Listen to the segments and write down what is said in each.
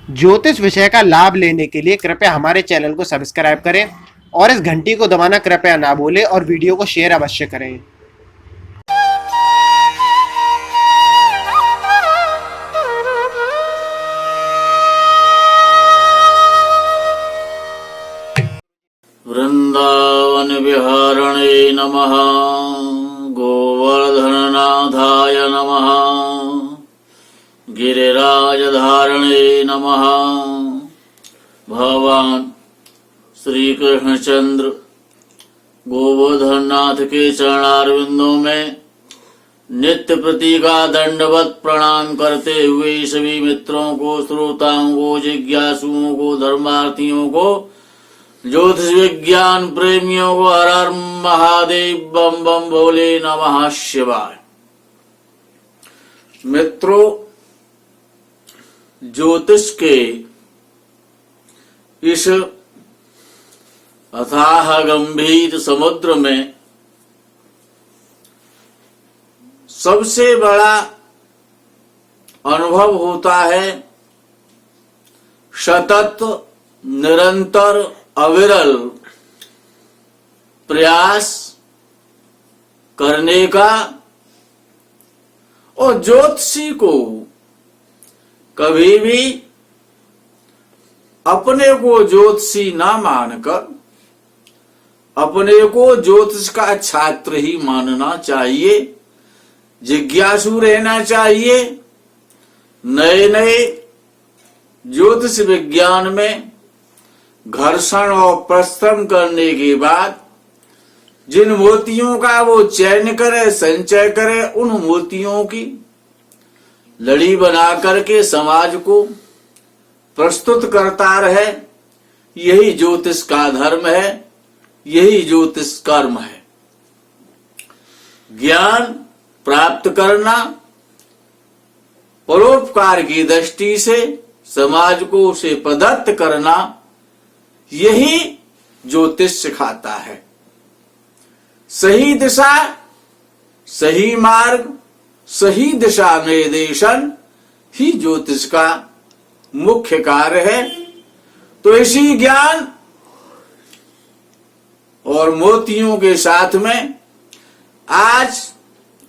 ज्योतिष विषय का लाभ लेने के लिए कृपया हमारे चैनल को सब्सक्राइब करें और इस घंटी को दबाना कृपया ना भूलें और वीडियो को शेयर अवश्य करें। वृंदावन विहारणे नमः। गोवर्धननाथाय नमः। गिरिराजधारणे नमः। भगवान श्री कृष्णचंद्र गोवर्धननाथ के चरणारविंदों में नित्य प्रति का दंडवत प्रणाम करते हुए सभी मित्रों को, श्रोताओं को, जिज्ञासुओं को, धर्मार्थियों को, ज्योतिष विज्ञान प्रेमियों को हर हर महादेव बम बम भोले नमः शिवाय। मित्रों, ज्योतिष के इस अथाह गंभीर समुद्र में सबसे बड़ा अनुभव होता है सतत निरंतर अविरल प्रयास करने का। और ज्योतिषी को कभी भी अपने को ज्योतिषी ना मानकर अपने को ज्योतिष का छात्र ही मानना चाहिए, जिज्ञासु रहना चाहिए। नए नए ज्योतिष विज्ञान में घर्षण और परिश्रम करने के बाद जिन मोतियों का वो चयन करे, संचय करे, उन मोतियों की लड़ी बना करके समाज को प्रस्तुत करता रहे, यही ज्योतिष का धर्म है, यही ज्योतिष कर्म है। ज्ञान प्राप्त करना, परोपकार की दृष्टि से समाज को उसे प्रदत्त करना, यही ज्योतिष सिखाता है। सही दिशा, सही मार्ग, सही दिशा निर्देशन ही ज्योतिष का मुख्य कार्य है। तो इसी ज्ञान और मोतियों के साथ में आज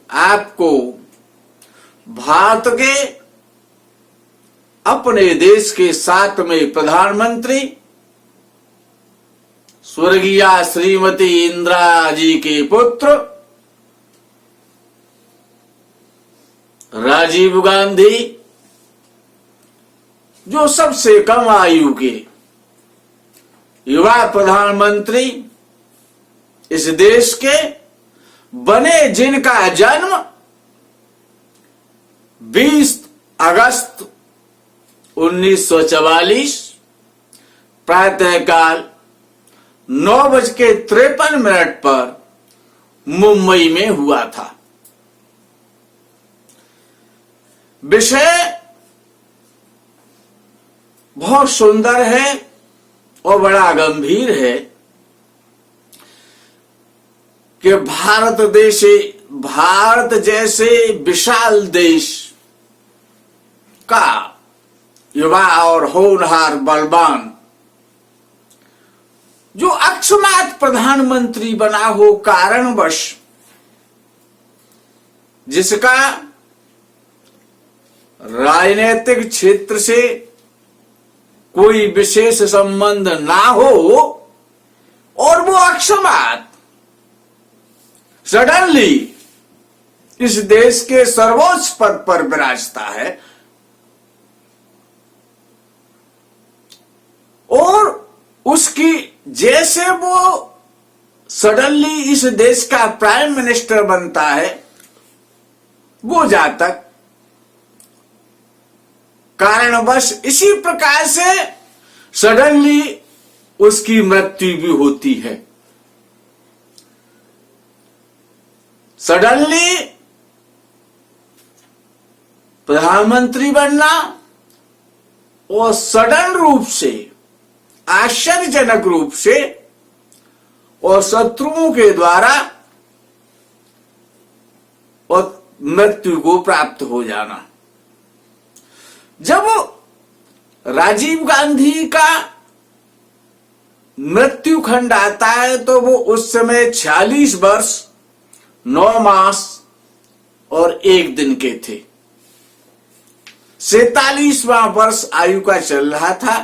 आपको भारत के अपने देश के 7वें प्रधानमंत्री स्वर्गीय श्रीमती इंदिरा जी के पुत्र राजीव गांधी, जो सबसे कम आयु के युवा प्रधानमंत्री इस देश के बने, जिनका जन्म 20 अगस्त 1944 प्रातःकाल 9:53 पर मुंबई में हुआ था। विषय बहुत सुंदर है और बड़ा गंभीर है कि भारत जैसे विशाल देश का युवा और होनहार बलवान जो अकस्मात प्रधानमंत्री बना हो, कारणवश जिसका राजनीतिक क्षेत्र से कोई विशेष संबंध ना हो, और वो अकस्मात सडनली इस देश के सर्वोच्च पद पर विराजता है और उसकी जैसे वो सडनली इस देश का प्राइम मिनिस्टर बनता है, वो जातक कारणवश इसी प्रकार से सडनली उसकी मृत्यु भी होती है। सडनली प्रधानमंत्री बनना और सडन रूप से, आश्चर्यजनक रूप से और शत्रुओं के द्वारा और मृत्यु को प्राप्त हो जाना। जब राजीव गांधी का मृत्यु खंड आता है तो वो उस समय 46 वर्ष 9 मास और 1 दिन के थे। 47वां वर्ष आयु का चल रहा था,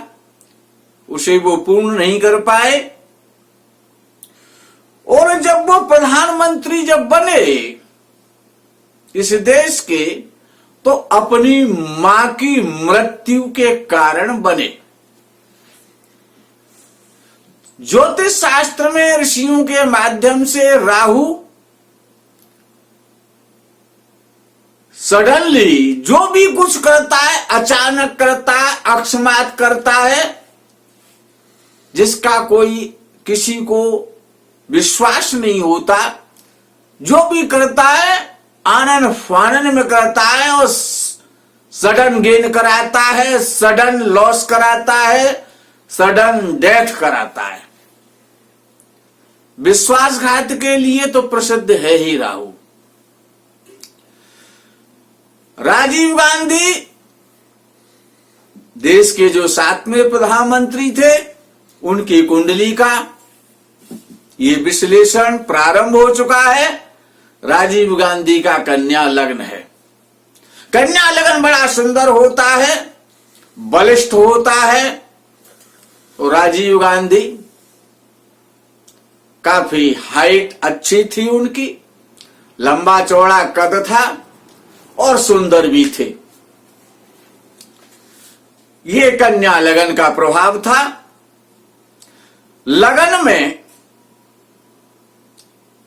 उसे वो पूर्ण नहीं कर पाए। और जब वो प्रधानमंत्री जब बने इस देश के, तो अपनी मां की मृत्यु के कारण बने। ज्योतिष शास्त्र में ऋषियों के माध्यम से राहु सडनली जो भी कुछ करता है, अचानक करता है, अकस्मात करता है, जिसका कोई किसी को विश्वास नहीं होता। जो भी करता है आनन फानन में करता है और सडन गेन कराता है, सडन लॉस कराता है, सडन डेथ कराता है। विश्वासघात के लिए तो प्रसिद्ध है ही राहु। राजीव गांधी देश के जो 7वें प्रधानमंत्री थे, उनकी कुंडली का ये विश्लेषण प्रारंभ हो चुका है। राजीव गांधी का कन्या लग्न है। कन्या लग्न बड़ा सुंदर होता है, बलिष्ठ होता है। और राजीव गांधी काफी हाइट अच्छी थी उनकी, लंबा चौड़ा कद था और सुंदर भी थे। ये कन्या लगन का प्रभाव था। लगन में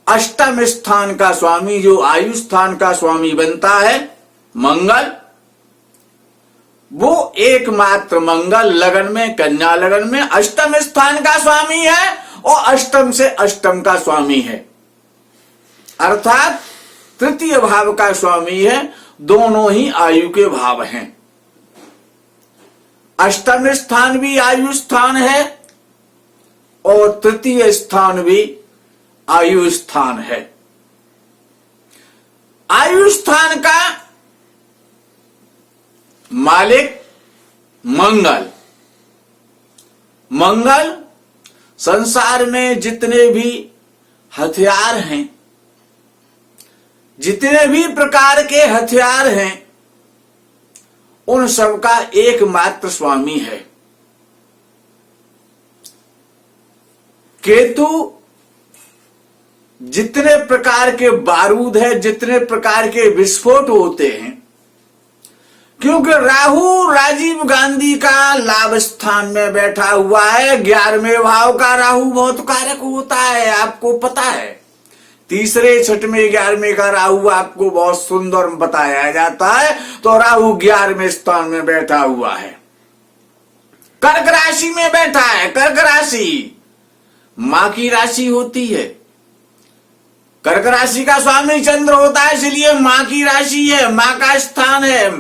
अष्टम स्थान का स्वामी, जो आयु स्थान का स्वामी बनता है, मंगल, वो एकमात्र मंगल लगन में, कन्या लगन में अष्टम स्थान का स्वामी है और अष्टम से अष्टम का स्वामी है, अर्थात तृतीय भाव का स्वामी है। दोनों ही आयु के भाव हैं। अष्टम स्थान भी आयु स्थान है और तृतीय स्थान भी आयु स्थान है। आयु स्थान का मालिक मंगल। मंगल संसार में जितने भी हथियार हैं, जितने भी प्रकार के हथियार हैं, उन सब का एकमात्र स्वामी है। केतु जितने प्रकार के बारूद है, जितने प्रकार के विस्फोट होते हैं, क्योंकि राहु राजीव गांधी का लाभ स्थान में बैठा हुआ है। 11वें भाव का राहु बहुत कारक होता है, आपको पता है। तीसरे, छठवें, 11वें का राहु आपको बहुत सुंदर बताया जाता है। तो राहु 11वें स्थान में बैठा हुआ है, कर्क राशि में बैठा है। कर्क राशि मां की राशि होती है। कर्क राशि का स्वामी चंद्र होता है, इसलिए मां की राशि है, मां का स्थान है,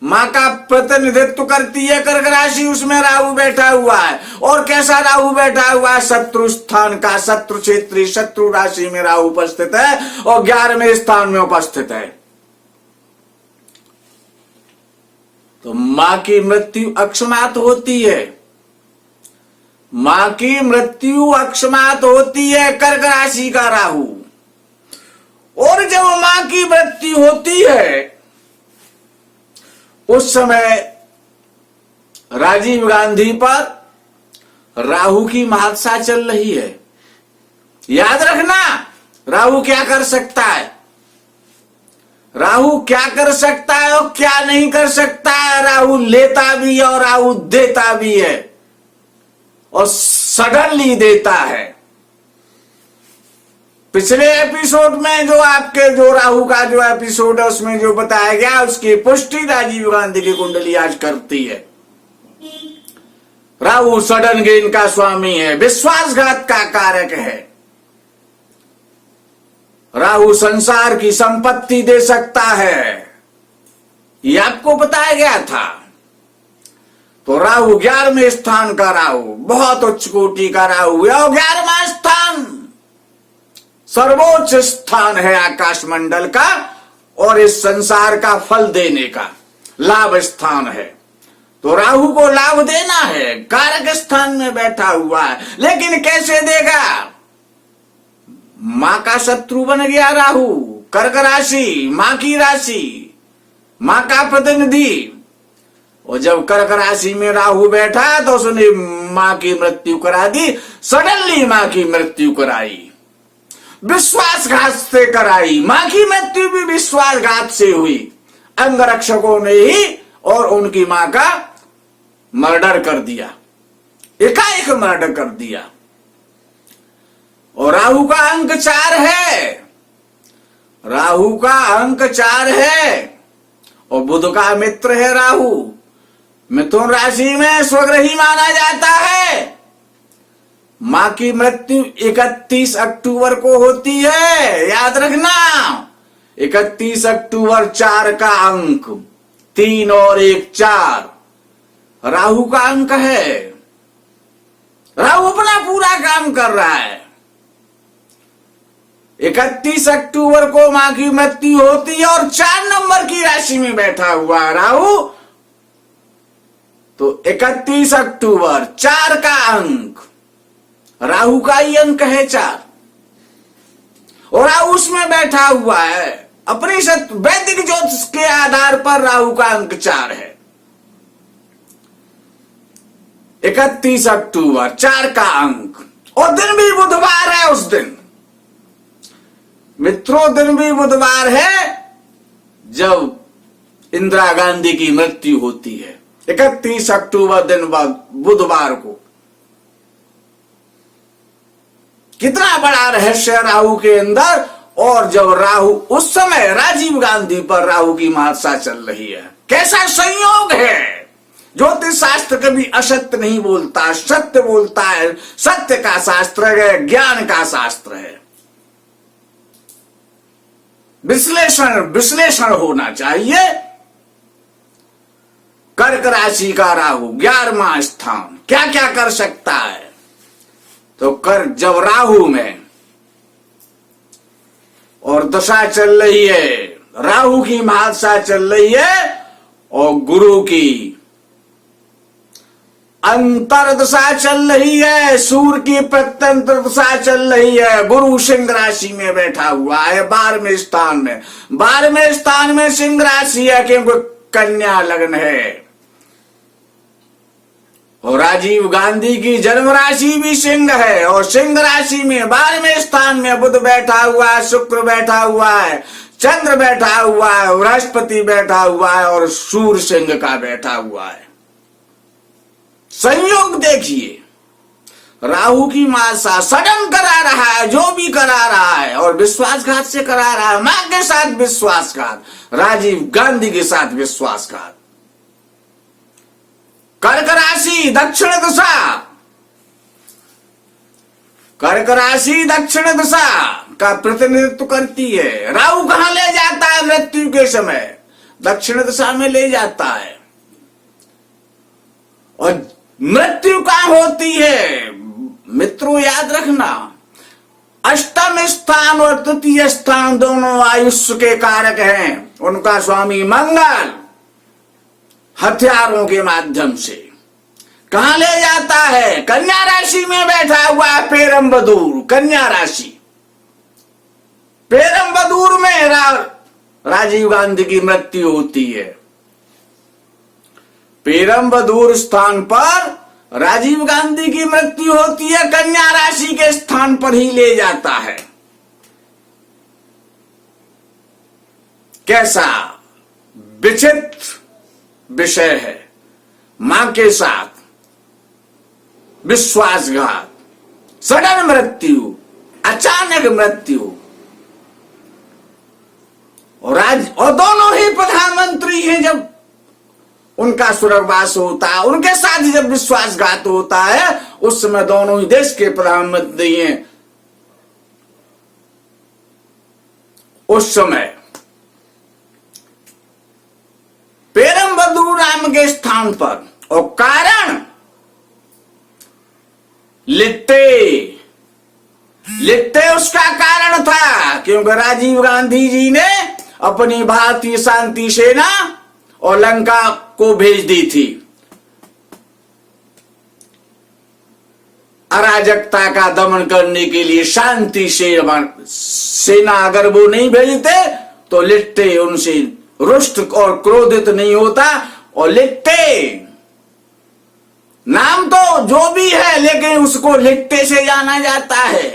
मां का प्रतिनिधित्व करती है कर्क राशि। उसमें राहु बैठा हुआ है। और कैसा राहु बैठा हुआ है? शत्रु स्थान का, शत्रु क्षेत्री, शत्रु राशि में राहु उपस्थित है और 11वें स्थान में उपस्थित है। तो मां की मृत्यु अकस्मात होती है। मां की मृत्यु अकस्मात होती है कर्क राशि का राहु। और जब मां की मृत्यु होती है, उस समय राजीव गांधी पर राहु की महादशा चल रही है। याद रखना, राहु क्या कर सकता है, राहु क्या कर सकता है और क्या नहीं कर सकता है। राहु लेता भी है और राहु देता भी है, और सडनली देता है। पिछले एपिसोड में जो आपके जो राहु का जो एपिसोड है, उसमें जो बताया गया, उसकी पुष्टि राजीव गांधी की कुंडली आज करती है। राहु सडन गेन का स्वामी है, विश्वासघात का कारक है। राहु संसार की संपत्ति दे सकता है, ये आपको बताया गया था। तो राहु 11वें स्थान का राहु बहुत उच्च कोटि का राहु है। और 11वां स्थान सर्वोच्च स्थान है आकाश मंडल का और इस संसार का फल देने का लाभ स्थान है। तो राहु को लाभ देना है, कारक स्थान में बैठा हुआ है, लेकिन कैसे देगा? मां का शत्रु बन गया राहु, कर्क राशि, मां की राशि, मां का प्रतिनिधि। और जब कर्क राशि में राहु बैठा तो उसने मां की मृत्यु करा दी, सडनली मां की मृत्यु कराई, विश्वासघात से कराई। मां की मृत्यु भी विश्वासघात से हुई, अंगरक्षकों ने ही और उनकी मां का मर्डर कर दिया, एकाएक मर्डर कर दिया। और राहु का अंक 4 है, राहु का अंक 4 है, और बुध का मित्र है राहु। मिथुन राशि में स्वग्रही माना जाता है। मां की मृत्यु 31 अक्टूबर को होती है, याद रखना। 31 अक्टूबर, 4 का अंक, 3 और 1 4 राहु का अंक है। राहु अपना पूरा काम कर रहा है। 31 अक्टूबर को मां की मृत्यु होती है और 4 नंबर की राशि में बैठा हुआ है राहु। तो 31 अक्टूबर, 4 का अंक, राहु का ही अंक है 4, और राहु उसमें बैठा हुआ है। अपनी वैदिक ज्योतिष के आधार पर राहु का अंक 4 है। 31 अक्टूबर, 4 का अंक, और दिन भी बुधवार है उस दिन। मित्रों, दिन भी बुधवार है जब इंदिरा गांधी की मृत्यु होती है, 31 अक्टूबर दिन बुधवार को। कितना बड़ा रहस्य राहु के अंदर। और जब राहु, उस समय राजीव गांधी पर राहु की महादशा चल रही है। कैसा संयोग है। ज्योतिष शास्त्र कभी असत्य नहीं बोलता, सत्य बोलता है। सत्य का शास्त्र है, ज्ञान का शास्त्र है। विश्लेषण होना चाहिए। कर्क राशि का राहु, 11वां स्थान, क्या क्या कर सकता है? तो कर्क, जब राहु में और दशा चल रही है, राहु की महादशा चल रही है, और गुरु की अंतर दशा चल रही है, सूर्य की प्रत्यंतर दशा चल रही है। गुरु सिंह राशि में बैठा हुआ है 12वें स्थान में। 12वें स्थान में सिंह राशि है क्योंकि कन्या लग्न है, और राजीव गांधी की जन्म राशि भी सिंह है। और सिंह राशि में 12वें स्थान में बुध बैठा हुआ है, शुक्र बैठा हुआ है, चंद्र बैठा हुआ है, बृहस्पति बैठा हुआ है, और सूर्य सिंह का बैठा हुआ है। संयोग देखिए, राहु की महादशा सडन करा रहा है, जो भी करा रहा है, और विश्वासघात से करा रहा है। मां के साथ विश्वासघात, राजीव गांधी के साथ विश्वासघात। कर्क राशि दक्षिण दिशा, कर्क राशि दक्षिण दिशा का प्रतिनिधित्व करती है। राहु कहां ले जाता है मृत्यु के समय? दक्षिण दिशा में ले जाता है। और मृत्यु कहां होती है? मित्रों, याद रखना, अष्टम स्थान और तृतीय स्थान दोनों आयुष्य के कारक हैं। उनका स्वामी मंगल हथियारों के माध्यम से कहां ले जाता है? कन्या राशि में बैठा हुआ है पेरम्बदूर, कन्या राशि। पेरम्बदूर में राजीव गांधी की मृत्यु होती है। पेरम्बदूर स्थान पर राजीव गांधी की मृत्यु होती है, कन्या राशि के स्थान पर ही ले जाता है। कैसा विचित्र विषय है। मां के साथ विश्वासघात, सडन मृत्यु, अचानक मृत्यु, और दोनों ही प्रधानमंत्री हैं। जब उनका स्वर्गवास होता है, उनके साथ जब विश्वासघात होता है, उस समय दोनों ही देश के प्रधानमंत्री हैं। उस समय पेरम्बदूर नाम के स्थान पर, और कारण लिट्टे उसका कारण था, क्योंकि राजीव गांधी जी ने अपनी भारतीय शांति सेना और लंका को भेज दी थी। अराजकता का दमन करने के लिए शांति से सेना अगर वो नहीं भेजते तो लिट्टे उनसे रुष्ट और क्रोधित नहीं होता। और लिट्टे नाम तो जो भी है लेकिन उसको लिट्टे से जाना जाता है।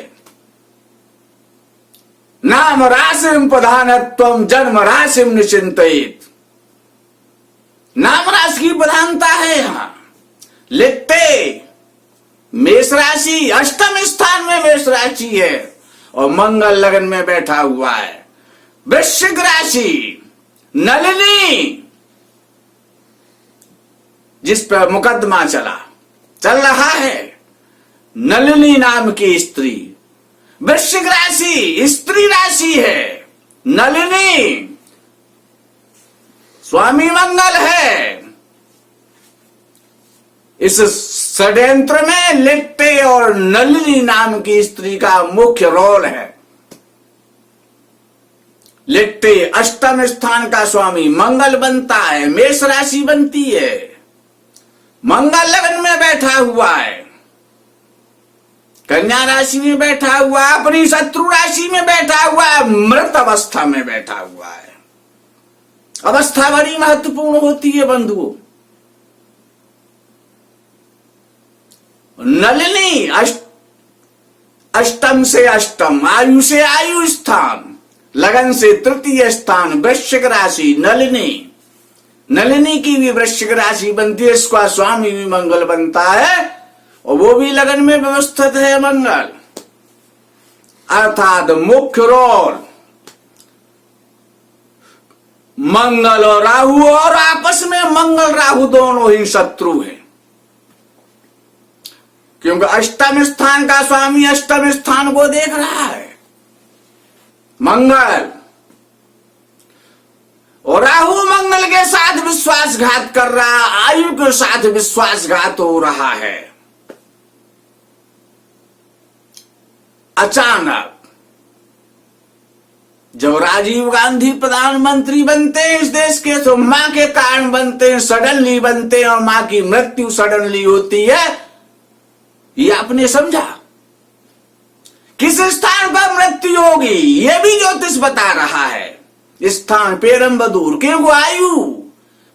नाम राशिम प्रधानत्वम जन्म राशिम निचिंतित। नाम राशि की प्रधानता है यहां। लिट्टे मेष राशि, अष्टम स्थान में मेष राशि है और मंगल लगन में बैठा हुआ है। वृश्चिक राशि नलिनी, जिस पर मुकदमा चल रहा है, नलिनी नाम की स्त्री। वृश्चिक राशि स्त्री राशि है, नलिनी स्वामी मंगल है। इस षड्यंत्र में लिट्टे और नलिनी नाम की स्त्री का मुख्य रोल है। लिट्टे अष्टम स्थान का स्वामी मंगल बनता है, मेष राशि बनती है, मंगल लगन में बैठा हुआ है, कन्या राशि में बैठा हुआ है, अपनी शत्रु राशि में बैठा हुआ है, मृत अवस्था में बैठा हुआ है। अवस्था बड़ी महत्वपूर्ण होती है बंधुओं। नलिनी अष्टम से अष्टम, आयु से आयु स्थान, लगन से तृतीय स्थान, वृश्चिक राशि नलिनी। नलिनी की भी वृश्चिक राशि बनती है, इसका स्वामी भी मंगल बनता है और वो भी लगन में व्यवस्थित है मंगल। अर्थात मुख्य रोल मंगल और राहु, और आपस में मंगल राहु दोनों ही शत्रु हैं, क्योंकि अष्टम स्थान का स्वामी अष्टम स्थान को देख रहा है मंगल, और राहु मंगल के साथ विश्वासघात कर रहा, आयु के साथ विश्वासघात हो रहा है। अचानक जब राजीव गांधी प्रधानमंत्री बनते हैं इस देश के, तो मां के कारण बनते हैं, सडनली बनते हैं और मां की मृत्यु सडनली होती है। ये आपने समझा? किस स्थान पर मृत्यु होगी ये भी ज्योतिष बता रहा है। स्थान पेरम्बदूर, क्यों आयु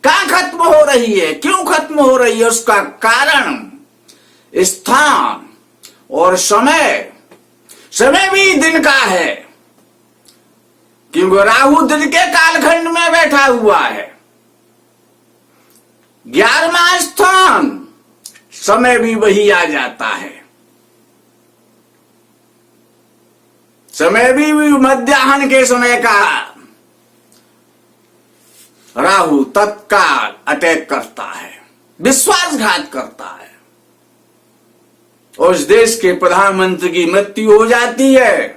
कहां खत्म हो रही है, क्यों खत्म हो रही है, उसका कारण स्थान और समय। समय भी दिन का है, क्योंकि राहु दिन के कालखंड में बैठा हुआ है। 11वां स्थान, समय भी वही आ जाता है। समय भी मध्याह्न के समय का राहु तत्काल अटैक करता है, विश्वासघात करता है और उस देश के प्रधानमंत्री की मृत्यु हो जाती है।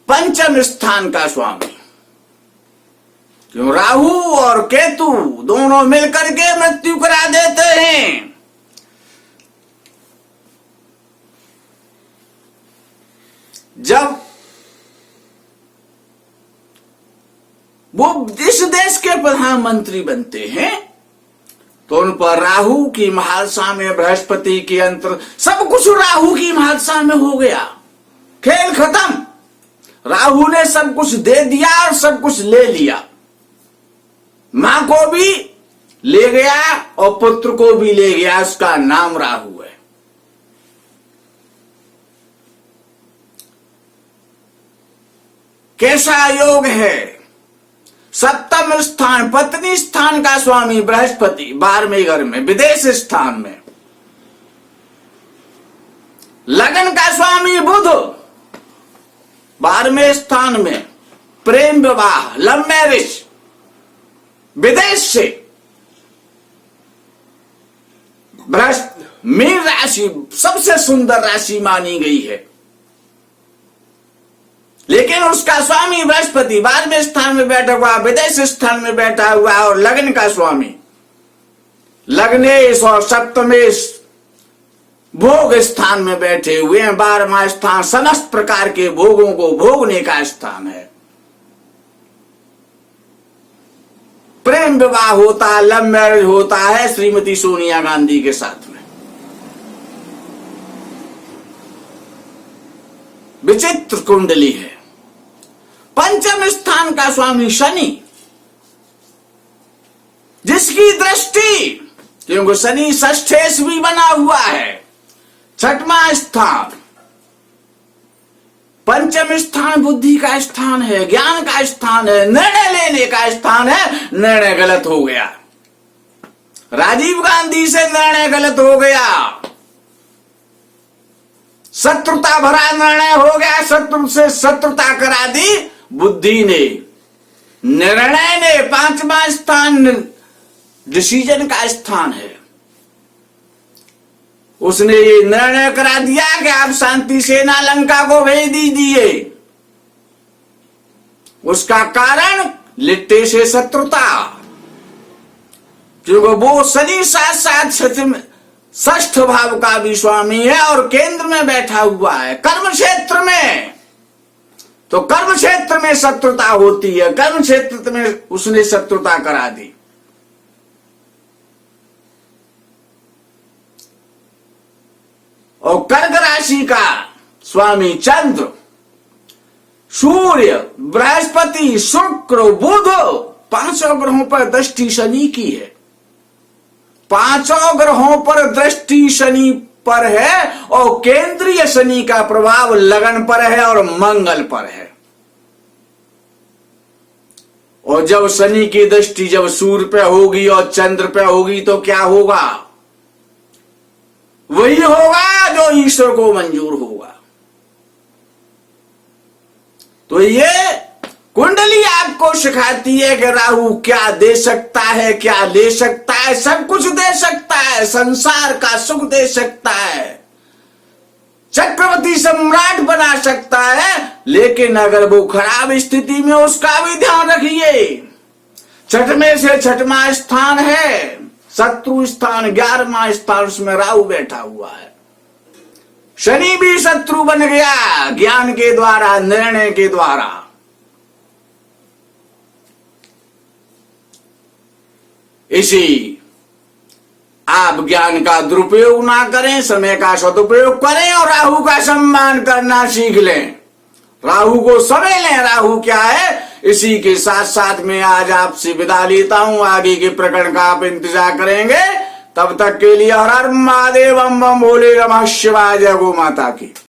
पंचम स्थान का स्वामी, क्यों राहु और केतु दोनों मिलकर के मृत्यु करा देते हैं। जब वो इस देश के प्रधानमंत्री बनते हैं तो उन पर राहु की महादशा में, बृहस्पति के अंतर, सब कुछ राहु की महादशा में हो गया, खेल खत्म। राहु ने सब कुछ दे दिया और सब कुछ ले लिया, मां को भी ले गया और पुत्र को भी ले गया, उसका नाम राहु है। कैसा योग है। सप्तम स्थान, पत्नी स्थान का स्वामी बृहस्पति 12वें घर में, विदेश स्थान में। लगन का स्वामी बुध 12वें स्थान में, प्रेम विवाह, लव मैरिज, विदेश से। मीन राशि सबसे सुंदर राशि मानी गई है, लेकिन उसका स्वामी बृहस्पति 12वें स्थान में बैठा हुआ, विदेश स्थान में बैठा हुआ, और लग्न का स्वामी लग्नेश और सप्तमेश भोग स्थान में बैठे हुए हैं। 12वां स्थान समस्त प्रकार के भोगों को भोगने का स्थान है। प्रेम विवाह होता है, लव मैरिज होता है श्रीमती सोनिया गांधी के साथ में। विचित्र कुंडली है। पंचम स्थान का स्वामी शनि, जिसकी दृष्टि, क्योंकि शनि षष्ठेश भी बना हुआ है, छठवां स्थान, पंचम स्थान बुद्धि का स्थान है, ज्ञान का स्थान है, निर्णय लेने का स्थान है। निर्णय गलत हो गया, राजीव गांधी से निर्णय गलत हो गया, शत्रुता भरा निर्णय हो गया, शत्रु से शत्रुता करा दी बुद्धि ने, निर्णय ने। पांचवा स्थान डिसीजन का स्थान है, उसने ये निर्णय करा दिया कि आप शांति सेना लंका को भेज दीजिए। उसका कारण लिट्टे से शत्रुता, क्योंकि वो शनि साथ साथ षष्ठ भाव का भी स्वामी है और केंद्र में बैठा हुआ है कर्म क्षेत्र में। तो कर्म क्षेत्र में शत्रुता होती है, कर्म क्षेत्र में उसने शत्रुता करा दी। और कर्क राशि का स्वामी चंद्र, सूर्य, बृहस्पति, शुक्र, बुध, पांचों ग्रहों पर दृष्टि शनि की है। पांचों ग्रहों पर दृष्टि शनि पर है और केंद्रीय शनि का प्रभाव लगन पर है और मंगल पर है। और जब शनि की दृष्टि जब सूर्य पे होगी और चंद्र पे होगी तो क्या होगा? वही होगा जो ईश्वर को मंजूर होगा। तो ये कुंडली आपको सिखाती है कि राहु क्या दे सकता है, क्या ले सकता है। सब कुछ दे सकता है, संसार का सुख दे सकता है, चक्रवर्ती सम्राट बना सकता है, लेकिन अगर वो खराब स्थिति में, उसका भी ध्यान रखिए। छठवें से छठवां स्थान है, शत्रु स्थान 11वां स्थान, उसमें राहु बैठा हुआ है। शनि भी शत्रु बन गया ज्ञान के द्वारा, निर्णय के द्वारा। इसी आप ज्ञान का दुरुपयोग ना करें, समय का सदुपयोग करें और राहु का सम्मान करना सीख लें। राहु को समझ लें, राहु क्या है। इसी के साथ साथ में आज आपसे विदा लेता हूं। आगे के प्रकरण का आप इंतजार करेंगे। तब तक के लिए हर हर महादेव, बम बम भोले नमः शिवाय, जय गो माता की।